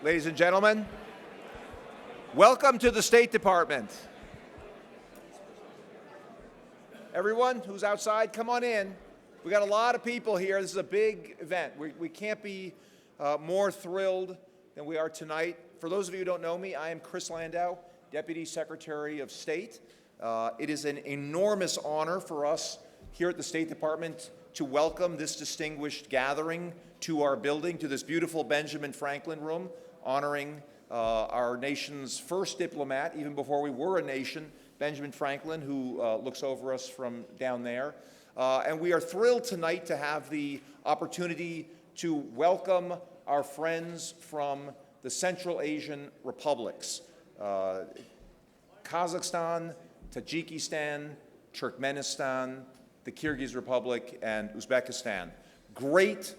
Ladies and gentlemen, welcome to the State Department. Everyone who's outside, come on in. We got a lot of people here. This is a big event. We can't be more thrilled than we are tonight. For those of you who don't know me, I am Chris Landau, Deputy Secretary of State. It is an enormous honor for us here at the State Department to welcome this distinguished gathering to our building, to this beautiful Benjamin Franklin room, honoring our nation's first diplomat, even before we were a nation, Benjamin Franklin, who looks over us from down there. And we are thrilled tonight to have the opportunity to welcome our friends from the Central Asian republics, Kazakhstan, Tajikistan, Turkmenistan, the Kyrgyz Republic, and Uzbekistan. Great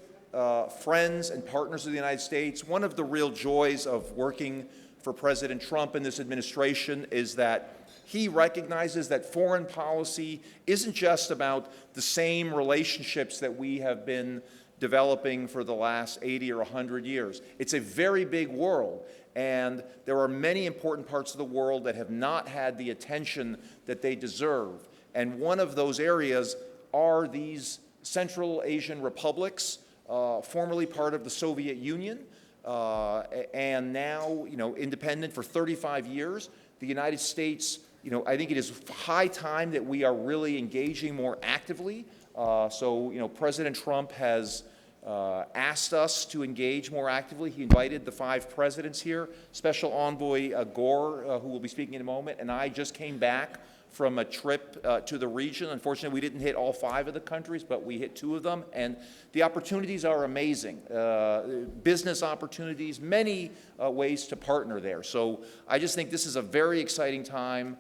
friends and partners of the United States. One of the real joys of working for President Trump and this administration is that he recognizes that foreign policy isn't just about the same relationships that we have been developing for the last 80 or 100 years. It's a very big world, and there are many important parts of the world that have not had the attention that they deserve. And one of those areas are these Central Asian republics, formerly part of the Soviet Union, and now, independent for 35 years. The United States, I think it is high time that we are really engaging more actively. President Trump has asked us to engage more actively. He invited the 5 presidents here. Special Envoy Gore, who will be speaking in a moment, and I just came back from a trip to the region. Unfortunately, we didn't hit all 5 of the countries, but we hit 2 of them. And the opportunities are amazing. Business opportunities, many ways to partner there. So I just think this is a very exciting time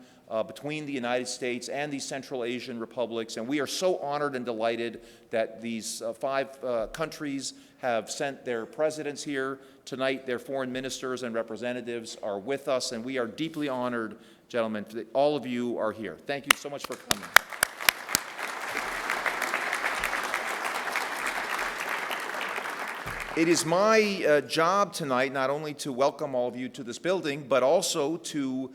between the United States and these Central Asian republics. And we are so honored and delighted that these 5 countries have sent their presidents here tonight. Their foreign ministers and representatives are with us, and we are deeply honored, gentlemen, that all of you are here. Thank you so much for coming. It is my job tonight not only to welcome all of you to this building, but also to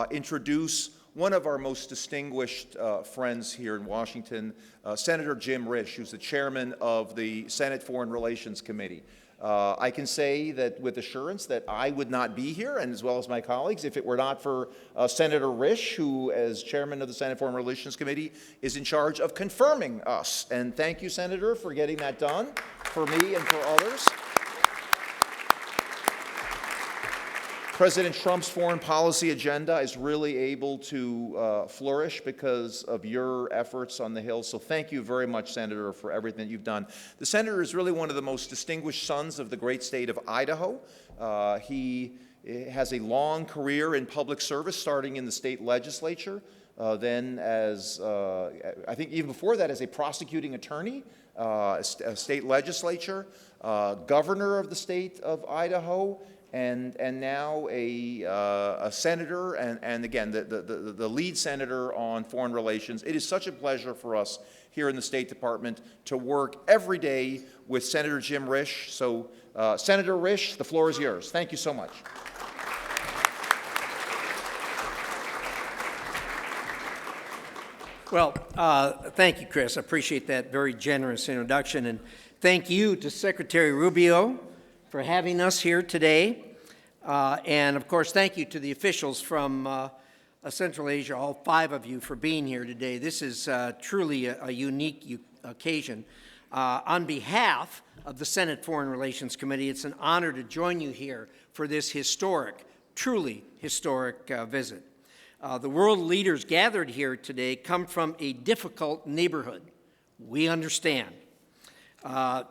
introduce one of our most distinguished friends here in Washington, Senator Jim Risch, who's the chairman of the Senate Foreign Relations Committee. I can say that with assurance that I would not be here, and as well as my colleagues, if it were not for Senator Risch, who, as chairman of the Senate Foreign Relations Committee, is in charge of confirming us. And thank you, Senator, for getting that done for me and for others. President Trump's foreign policy agenda is really able to flourish because of your efforts on the Hill. So thank you very much, Senator, for everything you've done. The senator is really one of the most distinguished sons of the great state of Idaho. He has a long career in public service, starting in the state legislature, then as, I think even before that, as a prosecuting attorney, a state legislature, governor of the state of Idaho, and now a senator, and again, the lead senator on foreign relations. It is such a pleasure for us here in the State Department to work every day with Senator Jim Risch. So, Senator Risch, the floor is yours. Thank you so much. Well, thank you, Chris. I appreciate that very generous introduction, and thank you to Secretary Rubio for having us here today. And of course, thank you to the officials from Central Asia, all 5 of you, for being here today. This is truly a unique occasion. On behalf of the Senate Foreign Relations Committee, it's an honor to join you here for this historic, truly historic visit. The world leaders gathered here today come from a difficult neighborhood. We understand.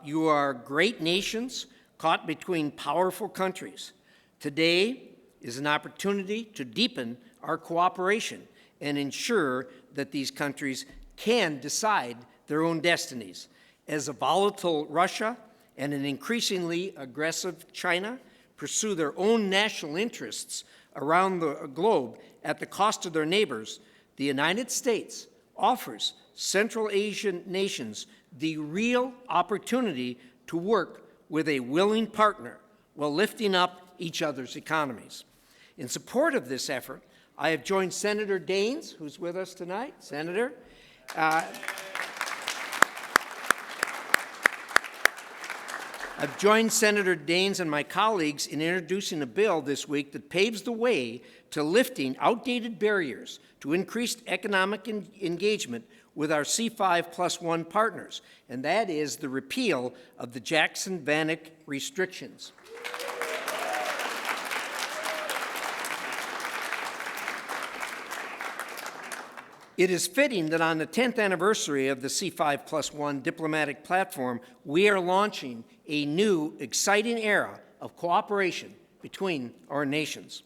You are great nations caught between powerful countries. Today is an opportunity to deepen our cooperation and ensure that these countries can decide their own destinies. As a volatile Russia and an increasingly aggressive China pursue their own national interests around the globe at the cost of their neighbors, the United States offers Central Asian nations the real opportunity to work with a willing partner while lifting up each other's economies. In support of this effort, I have joined Senator Daines, who's with us tonight. Senator. I've joined Senator Daines and my colleagues in introducing a bill this week that paves the way to lifting outdated barriers to increased economic engagement with our C5+1 partners, and that is the repeal of the Jackson-Vanik restrictions. It is fitting that on the 10th anniversary of the C5+1 diplomatic platform, we are launching a new, exciting era of cooperation between our nations.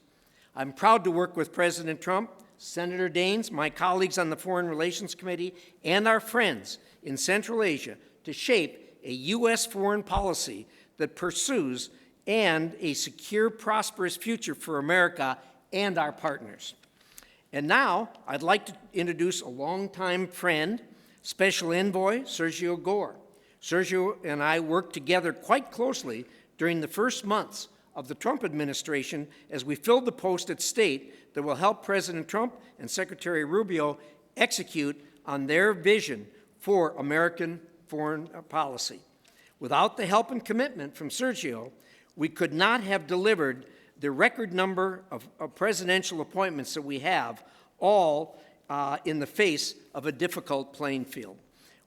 I'm proud to work with President Trump, Senator Daines, my colleagues on the Foreign Relations Committee, and our friends in Central Asia to shape a U.S. foreign policy that pursues and a secure, prosperous future for America and our partners. And now, I'd like to introduce a longtime friend, Special Envoy Sergio Gore. Sergio and I worked together quite closely during the first months of the Trump administration as we filled the post at State that will help President Trump and Secretary Rubio execute on their vision for American foreign policy. Without the help and commitment from Sergio, we could not have delivered the record number of presidential appointments that we have, all in the face of a difficult playing field.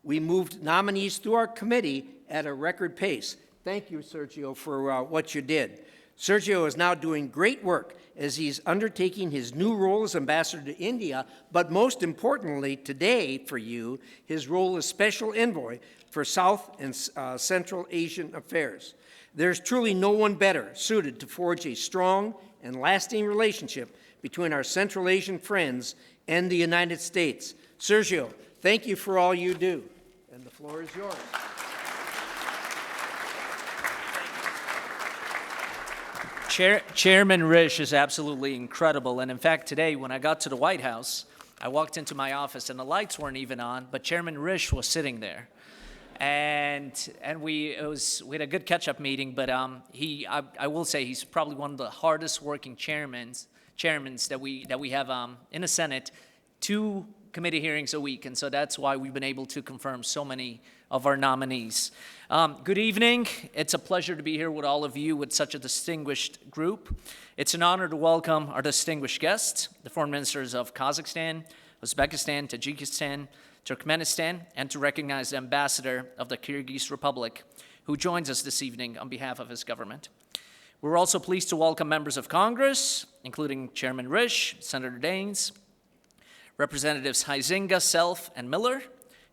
We moved nominees through our committee at a record pace. Thank you, Sergio, for what you did. Sergio is now doing great work as he's undertaking his new role as ambassador to India, but most importantly today for you, his role as special envoy for South and Central Asian affairs. There's truly no one better suited to forge a strong and lasting relationship between our Central Asian friends and the United States. Sergio, thank you for all you do, and the floor is yours. Chairman Risch is absolutely incredible, and in fact today when I got to the White House, I walked into my office and the lights weren't even on, but Chairman Risch was sitting there. And we had a good catch-up meeting, but I will say he's probably one of the hardest working chairmen that we have in the Senate, 2 committee hearings a week, and so that's why we've been able to confirm so many of our nominees. Good evening. It's a pleasure to be here with all of you with such a distinguished group. It's an honor to welcome our distinguished guests, the foreign ministers of Kazakhstan, Uzbekistan, Tajikistan, Turkmenistan, and to recognize the ambassador of the Kyrgyz Republic, who joins us this evening on behalf of his government. We're also pleased to welcome members of Congress, including Chairman Risch, Senator Daines, Representatives Huizenga, Self, and Miller,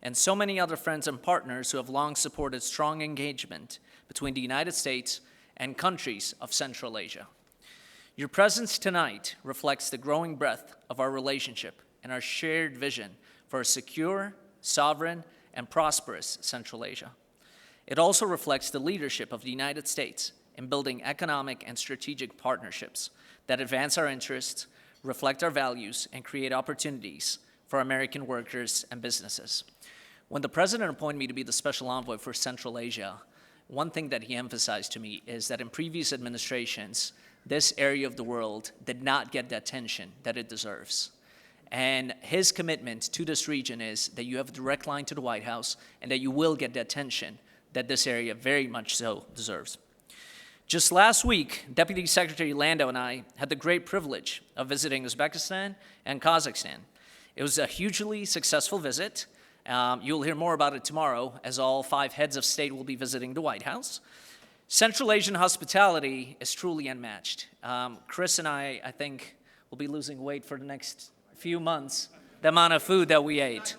and so many other friends and partners who have long supported strong engagement between the United States and countries of Central Asia. Your presence tonight reflects the growing breadth of our relationship and our shared vision for a secure, sovereign, and prosperous Central Asia. It also reflects the leadership of the United States in building economic and strategic partnerships that advance our interests, reflect our values, and create opportunities for American workers and businesses. When the President appointed me to be the Special Envoy for Central Asia, one thing that he emphasized to me is that in previous administrations, this area of the world did not get the attention that it deserves. And his commitment to this region is that you have a direct line to the White House and that you will get the attention that this area very much so deserves. Just last week, Deputy Secretary Landau and I had the great privilege of visiting Uzbekistan and Kazakhstan. It was a hugely successful visit. You'll hear more about it tomorrow as all 5 heads of state will be visiting the White House. Central Asian hospitality is truly unmatched. Chris and I think, will be losing weight for the next few months, the amount of food that we ate.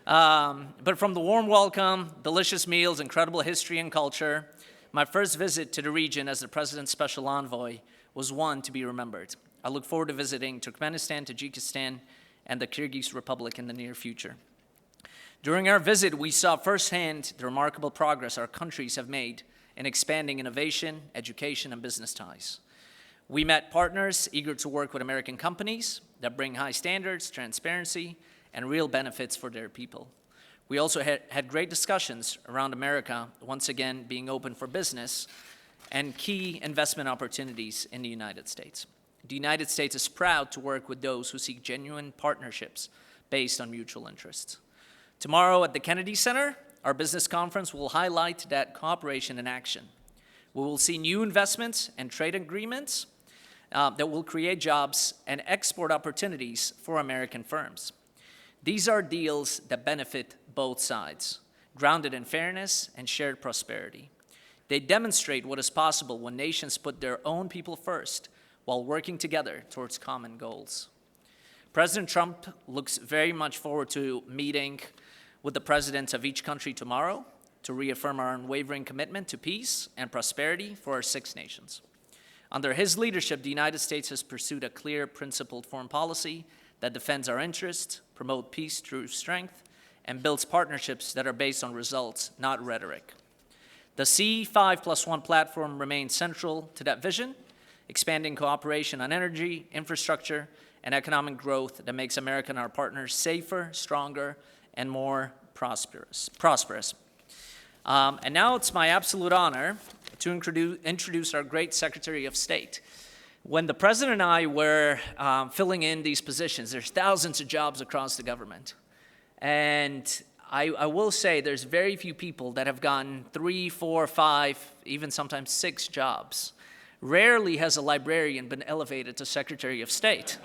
But from the warm welcome, delicious meals, incredible history and culture, my first visit to the region as the President's Special Envoy was one to be remembered. I look forward to visiting Turkmenistan, Tajikistan, and the Kyrgyz Republic in the near future. During our visit, we saw firsthand the remarkable progress our countries have made in expanding innovation, education, and business ties. We met partners eager to work with American companies that bring high standards, transparency, and real benefits for their people. We also had great discussions around America, once again being open for business, and key investment opportunities in the United States. The United States is proud to work with those who seek genuine partnerships based on mutual interests. Tomorrow at the Kennedy Center, our business conference will highlight that cooperation in action. We will see new investments and trade agreements that will create jobs and export opportunities for American firms. These are deals that benefit both sides, grounded in fairness and shared prosperity. They demonstrate what is possible when nations put their own people first while working together towards common goals. President Trump looks very much forward to meeting with the presidents of each country tomorrow to reaffirm our unwavering commitment to peace and prosperity for our 6 nations. Under his leadership, the United States has pursued a clear, principled foreign policy that defends our interests, promotes peace through strength, and builds partnerships that are based on results, not rhetoric. The C5+1 platform remains central to that vision, expanding cooperation on energy, infrastructure, and economic growth that makes America and our partners safer, stronger, and more prosperous. And now it's my absolute honor to introduce our great Secretary of State. When the President and I were filling in these positions, there's thousands of jobs across the government. And I will say there's very few people that have gotten 3, 4, 5, even sometimes 6 jobs. Rarely has a librarian been elevated to Secretary of State.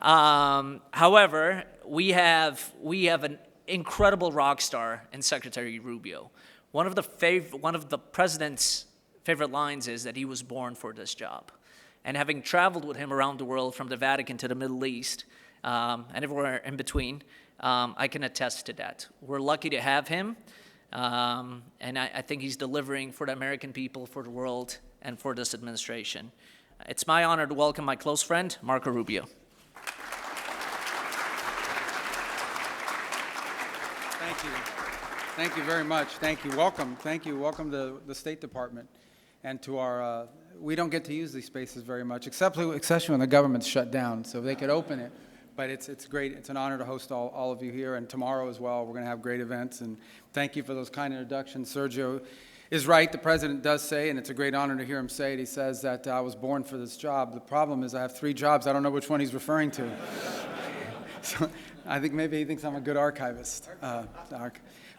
However, we have an incredible rock star in Secretary Rubio. One of the president's favorite lines is that he was born for this job. And having traveled with him around the world, from the Vatican to the Middle East, and everywhere in between, I can attest to that. We're lucky to have him, and I think he's delivering for the American people, for the world, and for this administration. It's my honor to welcome my close friend, Marco Rubio. Thank you. Thank you very much. Thank you. Welcome. Thank you. Welcome to the State Department and to our, we don't get to use these spaces very much, especially when the government's shut down, so they could open it. But it's great. It's an honor to host all of you here, and tomorrow as well. We're going to have great events, and thank you for those kind introductions. Sergio is right. The president does say, and it's a great honor to hear him say it, he says that I was born for this job. The problem is I have 3 jobs. I don't know which one he's referring to. So I think maybe he thinks I'm a good archivist.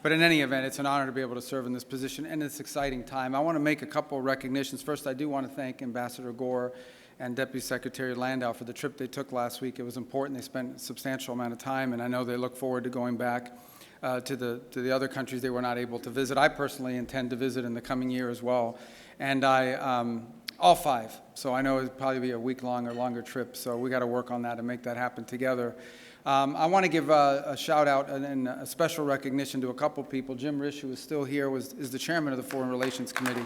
But in any event, it's an honor to be able to serve in this position and this exciting time. I want to make a couple of recognitions. First, I do want to thank Ambassador Gore and Deputy Secretary Landau for the trip they took last week. It was important. They spent a substantial amount of time, and I know they look forward to going back to the other countries they were not able to visit. I personally intend to visit in the coming year as well, and all 5. So I know it'll probably be a week-long or longer trip, so we got to work on that and make that happen together. I want to give a shout-out and a special recognition to a couple people. Jim Risch, who is still here, is the chairman of the Foreign Relations Committee.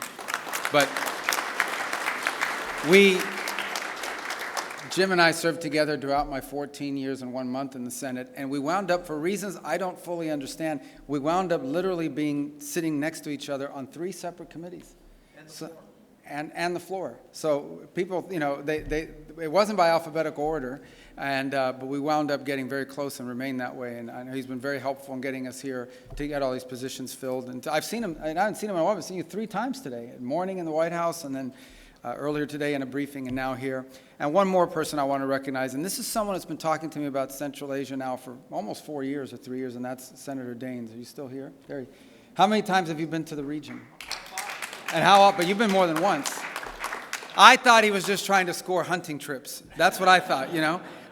But Jim and I served together throughout my 14 years and 1 month in the Senate, and we wound up, for reasons I don't fully understand, we wound up literally sitting next to each other on 3 separate committees. And the floor. So people, it wasn't by alphabetical order, but we wound up getting very close and remained that way. And I know he's been very helpful in getting us here to get all these positions filled. And I've seen him, and I haven't seen him in a while. I've seen you 3 times today, morning in the White House, and then earlier today in a briefing, and now here. And one more person I want to recognize, and this is someone that's been talking to me about Central Asia now for almost 4 years or 3 years, and that's Senator Daines. Are you still here? How many times have you been to the region? And how often? But you've been more than once. I thought he was just trying to score hunting trips. That's what I thought,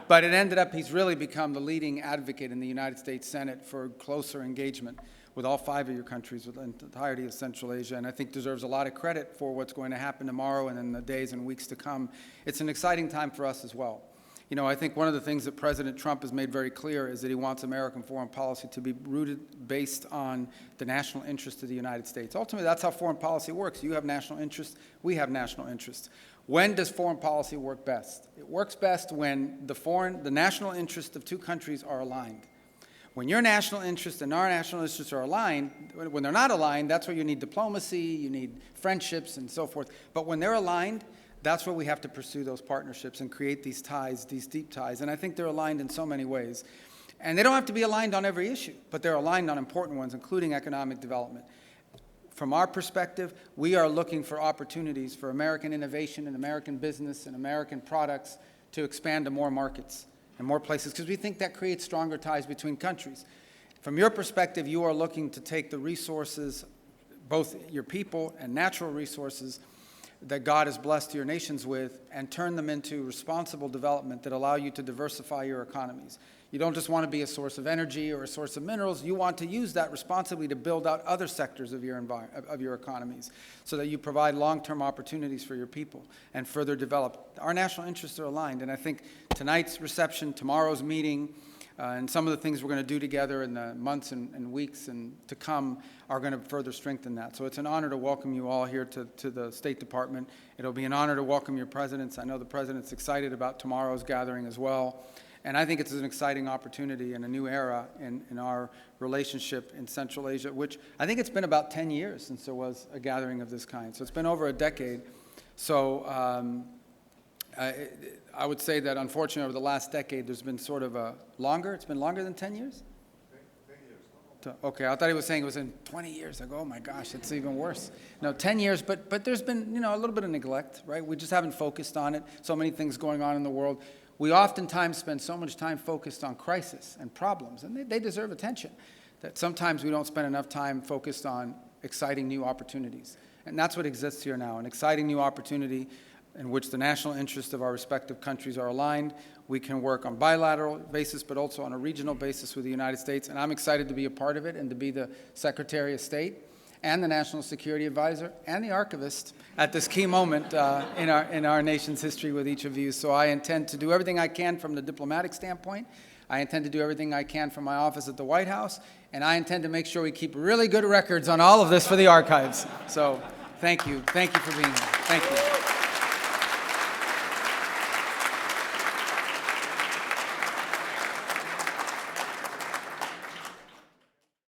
But it ended up he's really become the leading advocate in the United States Senate for closer engagement with all 5 of your countries, with the entirety of Central Asia, and I think deserves a lot of credit for what's going to happen tomorrow and in the days and weeks to come. It's an exciting time for us as well. I think one of the things that President Trump has made very clear is that he wants American foreign policy to be based on the national interest of the United States. Ultimately, that's how foreign policy works. You have national interests, we have national interests. When does foreign policy work best? It works best when the national interests of 2 countries are aligned. When your national interests and our national interests are aligned, when they're not aligned, that's where you need diplomacy, you need friendships and so forth. But when they're aligned, that's where we have to pursue those partnerships and create these ties, these deep ties. And I think they're aligned in so many ways. And they don't have to be aligned on every issue, but they're aligned on important ones, including economic development. from our perspective, we are looking for opportunities for American innovation and American business and American products to expand to more markets and more places, because we think that creates stronger ties between countries. From your perspective, you are looking to take the resources, both your people and natural resources, that God has blessed your nations with, and turn them into responsible development that allow you to diversify your economies. You don't just want to be a source of energy or a source of minerals. You want to use that responsibly to build out other sectors of your economies, so that you provide long-term opportunities for your people and further develop. Our national interests are aligned, and I think tonight's reception, tomorrow's meeting, and some of the things we're going to do together in the months and weeks and to come are going to further strengthen that. So it's an honor to welcome you all here to the State Department. It'll be an honor to welcome your presidents. I know the president's excited about tomorrow's gathering as well. And I think it's an exciting opportunity and a new era in our relationship in Central Asia, which I think it's been about 10 years since there was a gathering of this kind. So it's been over a decade. So I would say that, unfortunately, over the last decade, there's been sort of it's been longer than 10 years? 10 years. Okay, I thought he was saying it was in 20 years. I go, oh my gosh, it's even worse. No, 10 years, but there's been, a little bit of neglect, right? We just haven't focused on it. So many things going on in the world. We oftentimes spend so much time focused on crisis and problems, and they deserve attention, that sometimes we don't spend enough time focused on exciting new opportunities. And that's what exists here now, an exciting new opportunity in which the national interests of our respective countries are aligned. We can work on bilateral basis, but also on a regional basis with the United States, and I'm excited to be a part of it and to be the Secretary of State and the National Security Advisor and the Archivist at this key moment in our nation's history with each of you. So I intend to do everything I can from the diplomatic standpoint. I intend to do everything I can from my office at the White House, and I intend to make sure we keep really good records on all of this for the archives. So thank you. Thank you for being here. Thank you.